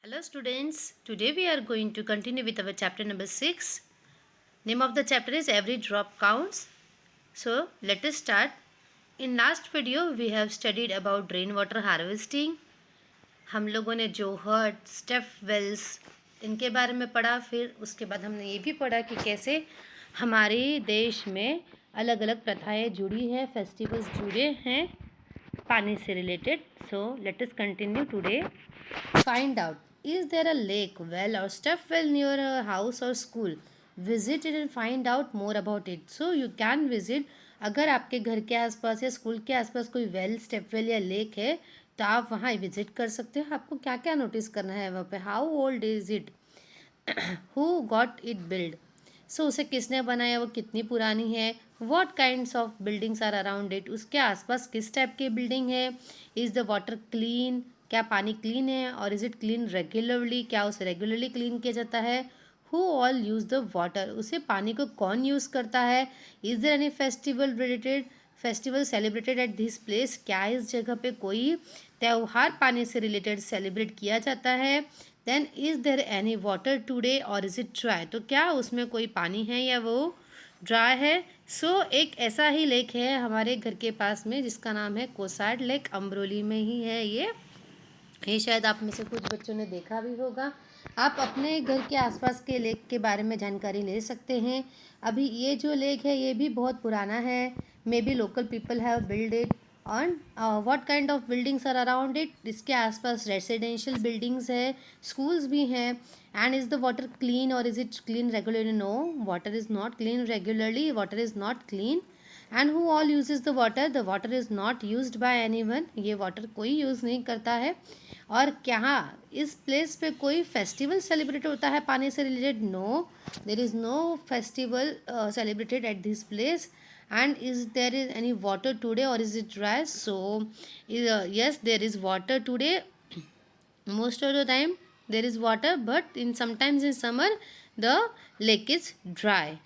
Hello students, today we are going to continue with our chapter number 6. Name of the chapter is Every Drop Counts. So let us start. In last video we have studied about rainwater harvesting. हम लोगों ने जोहर्ट, step Wales इनके बारे में पढ़ा। फिर उसके बाद हमने ये भी पढ़ा कि कैसे हमारे देश में अलग अलग प्रथाएं जुड़ी हैं, फेस्टिवल्स जुड़े हैं पानी से related. So let us continue today. Find out, is there a lake, well or step well near a house or school? Visit it and find out more about it. So you can visit. अगर आपके घर के आसपास या school के आसपास कोई well, step well या लेक है तो आप वहाँ विजिट कर सकते हो. आपको क्या क्या नोटिस करना है वहाँ पे. How old is it, who got it build, so उसे किसने बनाया, वो कितनी पुरानी है. What kinds of buildings are around it, उसके आसपास किस टाइप की बिल्डिंग है. इज़ द वाटर क्लीन, क्या पानी क्लीन है. और इज़ इट क्लीन रेगुलरली, क्या उसे रेगुलरली क्लीन किया जाता है. Who all use the water, उसे पानी को कौन यूज़ करता है. Is there any festival celebrated at this place, क्या इस जगह पे कोई त्यौहार पानी से रिलेटेड सेलिब्रेट किया जाता है. Then is there any water today और इज़ इट ड्राई, तो क्या उसमें कोई पानी है या वो ड्राई है. सो एक ऐसा ही लेक है हमारे घर के पास में जिसका नाम है कोसाड लेक. अमरोली में ही है ये शायद आप में से कुछ बच्चों ने देखा भी होगा. आप अपने घर के आसपास के लेक के बारे में जानकारी ले सकते हैं. अभी ये जो लेक है ये भी बहुत पुराना है. May be local people have build it. On what kind of buildings are around it, इसके आसपास रेसिडेंशियल बिल्डिंग्स है, स्कूल्स भी हैं. And is the water clean और is it clean regularly. No, water is not clean regularly, water is not clean. And who all uses the water is not used by anyone, ये water कोई use नहीं करता है. और क्या इस place पे कोई फेस्टिवल सेलिब्रेट होता है पानी से related. No, there is no festival celebrated at this place. And is there is any water today or is it dry. So yes, there is water today. Most of the time there is water, but in sometimes in summer the lake is dry.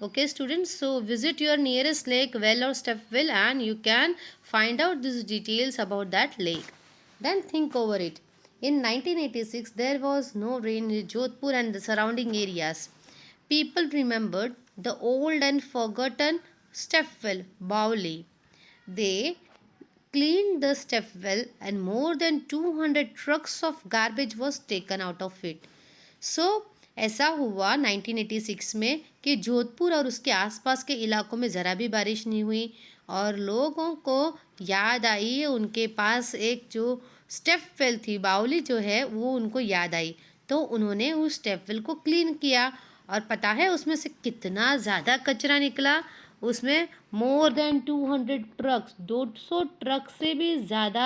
Okay students, so visit your nearest lake, well or step well, and you can find out these details about that lake. Then think over it. In 1986 there was no rain in Jodhpur and the surrounding areas. People remembered the old and forgotten step well, Bauli. They cleaned the step well and more than 200 trucks of garbage was taken out of it. So ऐसा हुआ 1986 में कि जोधपुर और उसके आसपास के इलाकों में ज़रा भी बारिश नहीं हुई और लोगों को याद आई उनके पास एक जो स्टेप वेल थी, बाउली जो है वो उनको याद आई. तो उन्होंने उस स्टेप वेल को क्लीन किया. और पता है उसमें से कितना ज़्यादा कचरा निकला. उसमें मोर देन 200 ट्रक्स, 200 ट्रक से भी ज़्यादा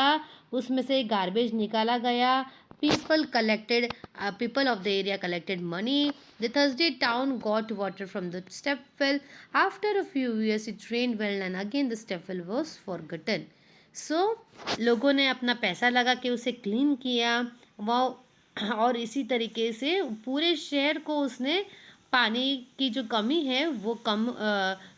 उसमें से गार्बेज निकाला गया. People of the area collected money. The Thursday town got water from the step well. After a few years it rained well and again the step well was forgotten. So लोगों ने अपना पैसा लगा के उसे clean किया वो. और इसी तरीके से पूरे शहर को उसने पानी की जो कमी है वो कम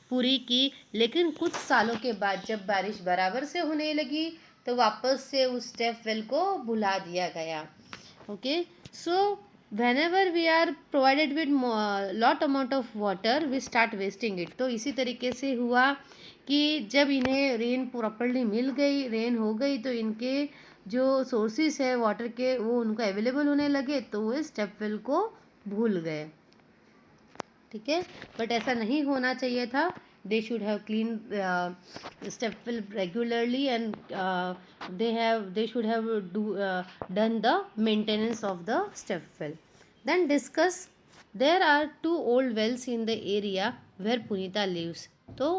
पूरी की. लेकिन कुछ सालों के बाद जब बारिश बराबर से होने लगी तो वापस से उस स्टेप वेल को भुला दिया गया. Okay, so whenever we are provided with lot amount of water we start wasting it. तो इसी तरीके से हुआ कि जब इन्हें रेन प्रॉपरली मिल गई, रेन हो गई, तो इनके जो सोर्सेस है वाटर के वो उनको अवेलेबल होने लगे तो वो स्टेप वेल को भूल गए. ठीक है, बट ऐसा नहीं होना चाहिए था. They should have clean step well regularly and they should have done the maintenance of the step well. Then discuss, there are two old wells in the area where Punita lives. तो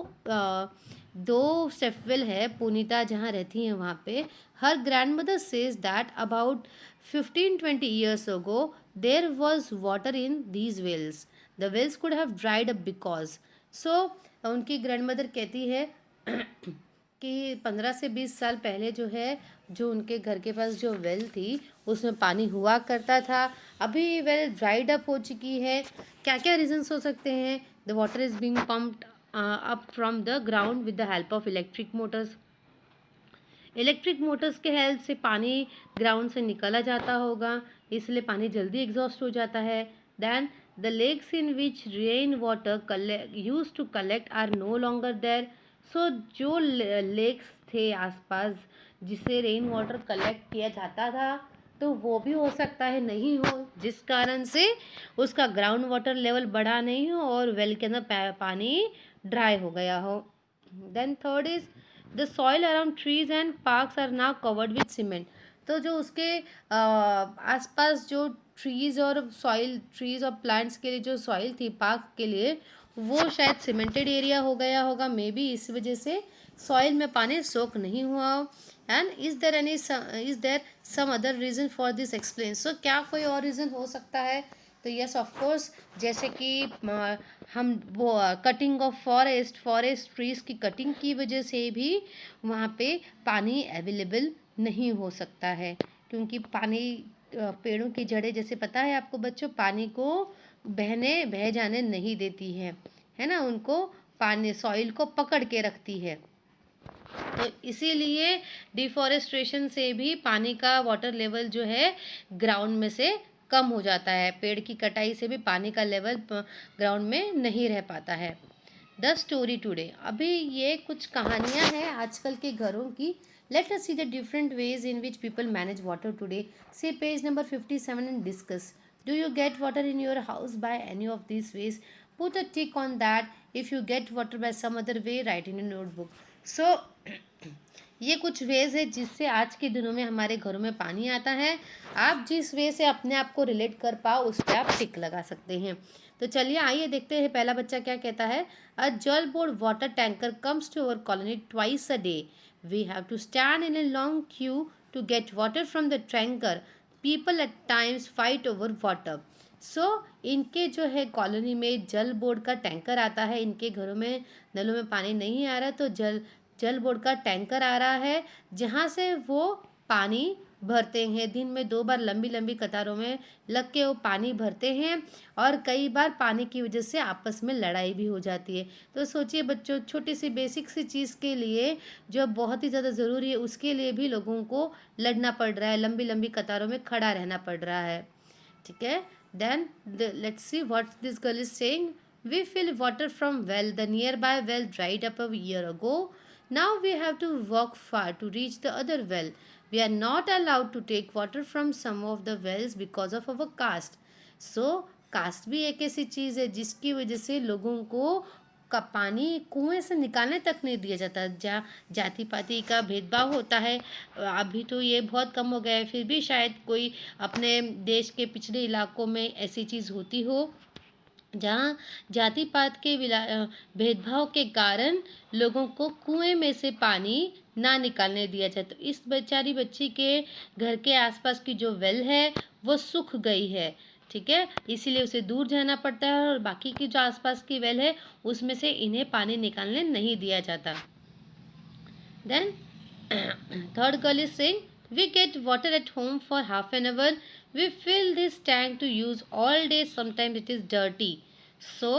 दो step well है पुनीता जहाँ रहती हैं वहाँ पे. Her grandmother says that about 15-20 years ago there was water in these wells. The wells could have dried up because. So उनकी grand mother कहती है कि 15 से 20 साल पहले जो है जो उनके घर के पास जो वेल थी उसमें पानी हुआ करता था. अभी वेल ड्राइड अप हो चुकी है. क्या क्या रीजंस हो सकते हैं. The water is being pumped up from the ground with the help of electric motors. Electric Motors के हेल्प से पानी ग्राउंड से निकाला जाता होगा, इसलिए पानी जल्दी एग्जॉस्ट हो जाता है। Then the lakes in which rain water use to collect are no longer there. So जो लेक्स थे आसपास जिसे रेन वाटर कलेक्ट किया जाता था, तो वो भी हो सकता है नहीं हो, जिस कारण से उसका ग्राउंड वाटर लेवल बढ़ा नहीं हो और वेल के अंदर पानी ड्राई हो गया हो। Then third is the soil around trees and parks are now covered with cement. तो जो उसके आसपास जो ट्रीज और प्लांट्स के लिए जो सॉइल थी पार्क के लिए, वो शायद सीमेंटेड एरिया हो गया होगा, मे बी इस वजह से सॉइल में पानी सोक नहीं हुआ हो। And is there some other reason for this explain. So क्या कोई और रीज़न हो सकता है? तो यस ऑफ कोर्स, जैसे कि हम वो कटिंग ऑफ फॉरेस्ट ट्रीज़ की कटिंग की वजह से भी वहाँ पे पानी अवेलेबल नहीं हो सकता है, क्योंकि पानी पेड़ों की जड़ें, जैसे पता है आपको बच्चों, पानी को बह जाने नहीं देती है ना, उनको पानी सॉइल को पकड़ के रखती है। तो इसीलिए डिफॉरेस्टेशन से भी पानी का वाटर लेवल जो है ग्राउंड में से कम हो जाता है। पेड़ की कटाई से भी पानी का लेवल ग्राउंड में नहीं रह पाता है। द स्टोरी टुडे, अभी ये कुछ कहानियाँ हैं आजकल के घरों की। Let us see the different ways in which people manage water today. See page number 57 and discuss. Do you get water in your house by any of this ways? Put a tick on that. If you get water by some other way, write in your notebook. So ये कुछ veg है जिससे आज के दिनों में हमारे घरों में पानी आता है। आप जिस वे से अपने आप को रिलेट कर पाओ उस पर आप टिक लगा सकते हैं। तो चलिए आइए देखते हैं पहला बच्चा क्या कहता है। A Jal board water tanker comes to our colony twice a day. We have to stand in a long queue to get water from the tanker. People at times fight over water. So इनके जो है colony में जल board का tanker आता है। इनके घरों में नलों में पानी नहीं आ रहा, तो जल बोर्ड का टैंकर आ रहा है, जहाँ से वो पानी भरते हैं। दिन में 2 बार लंबी लंबी कतारों में लग के वो पानी भरते हैं, और कई बार पानी की वजह से आपस में लड़ाई भी हो जाती है। तो सोचिए बच्चों, छोटी सी बेसिक सी चीज़ के लिए जो बहुत ही ज़्यादा ज़रूरी है, उसके लिए भी लोगों को लड़ना पड़ रहा है, लंबी लंबी कतारों में खड़ा रहना पड़ रहा है। ठीक है। Then let's see what this girl is saying. We fill water from well, the nearby well dried up a year ago. Now we have to walk far to reach the other well. We are not allowed to take water from some of the wells because of our caste. So caste भी एक ऐसी चीज़ है जिसकी वजह से लोगों को का पानी कुएं से निकालने तक नहीं दिया जाता। जहाँ जाति पाति का भेदभाव होता है, अभी तो ये बहुत कम हो गया है, फिर भी शायद कोई अपने देश के पिछड़े इलाकों में ऐसी चीज़ होती हो, जहाँ जाति पात के भेदभाव के कारण लोगों को कुएं में से पानी ना निकालने दिया जाए। तो इस बेचारी बच्ची के घर के आसपास की जो वेल है वो सूख गई है। ठीक है, इसीलिए उसे दूर जाना पड़ता है, और बाकी की जो आसपास की वेल है उसमें से इन्हें पानी निकालने नहीं दिया जाता। Then third girl is saying, we get water at home for half an hour. We fill this tank to use all day. Sometimes it is dirty. So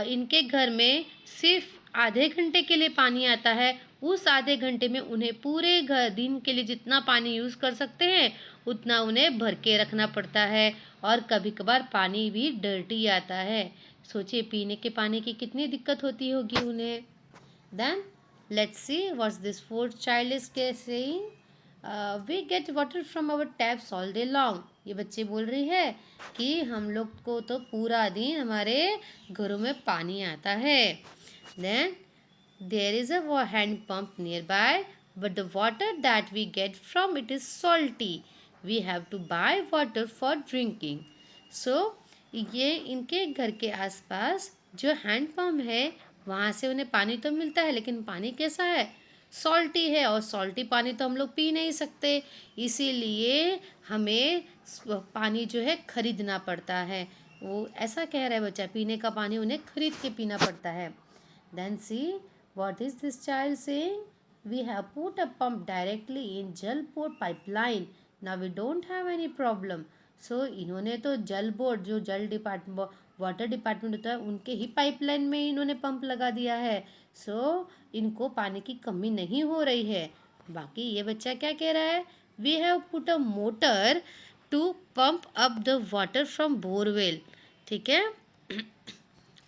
इनके घर में सिर्फ आधे घंटे के लिए पानी आता है। उस आधे घंटे में उन्हें पूरे घर दिन के लिए जितना पानी यूज़ कर सकते हैं उतना उन्हें भर के रखना पड़ता है, और कभी कभार पानी भी डर्टी आता है। सोचिए पीने के पानी की कितनी दिक्कत होती होगी उन्हें। Then let's see what's this fourth child is saying. We get water from our taps all day long. ये बच्चे बोल रही है कि हम लोग को तो पूरा दिन हमारे घरों में पानी आता है। Then there is a hand pump nearby, but the water that we get from it is salty. We have to buy water for drinking. So ये इनके घर के आसपास जो हैंड पंप है वहाँ से उन्हें पानी तो मिलता है, लेकिन पानी कैसा है? सॉल्टी है, और सॉल्टी पानी तो हम लोग पी नहीं सकते, इसीलिए हमें पानी जो है खरीदना पड़ता है। वो ऐसा कह रहा है बच्चा, पीने का पानी उन्हें खरीद के पीना पड़ता है। Then see what is this child saying. We have put a pump directly in Jal board pipeline. Now we don't have any problem. So इन्होंने तो जल बोर्ड, जो जल डिपार्टमेंट वाटर डिपार्टमेंट होता है, उनके ही पाइपलाइन में इन्होंने पंप लगा दिया है। सो इनको पानी की कमी नहीं हो रही है। बाकी ये बच्चा क्या कह रहा है, we have put a motor to pump up the water from borewell, ठीक है,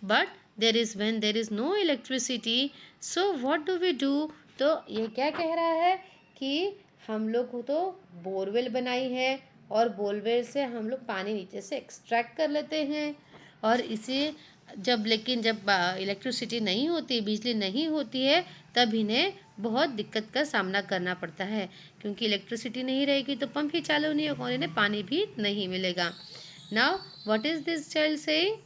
but there is when there is no electricity so what do we do. तो ये क्या कह रहा है कि हम लोग को तो बोरवेल बनाई है और बोरवेल से हम लोग पानी नीचे से एक्सट्रैक्ट कर लेते हैं, और इसे जब इलेक्ट्रिसिटी नहीं होती, बिजली नहीं होती है, तब इन्हें बहुत दिक्कत का सामना करना पड़ता है, क्योंकि इलेक्ट्रिसिटी नहीं रहेगी तो पंप ही चालू नहीं होगा और इन्हें पानी भी नहीं मिलेगा। Now what is this child saying,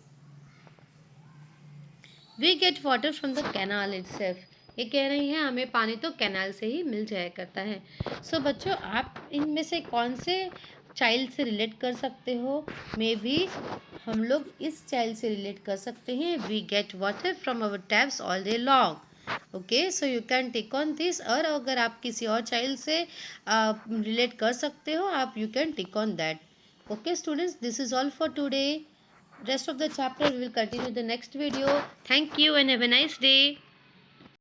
we get water from the canal itself. ये कह रही हैं हमें पानी तो कैनाल से ही मिल जाया करता है। सो बच्चों, आप इनमें से कौन से चाइल्ड से रिलेट कर सकते हो? मे बी हम लोग इस चाइल्ड से रिलेट कर सकते हैं, we get water from our taps all day long. Okay, so you can take on this. और अगर आप किसी और चाइल्ड से रिलेट कर सकते हो, आप you can take on that. Okay students, this is all for today. Rest of the chapter we will continue in the next video. Thank you and have a nice day.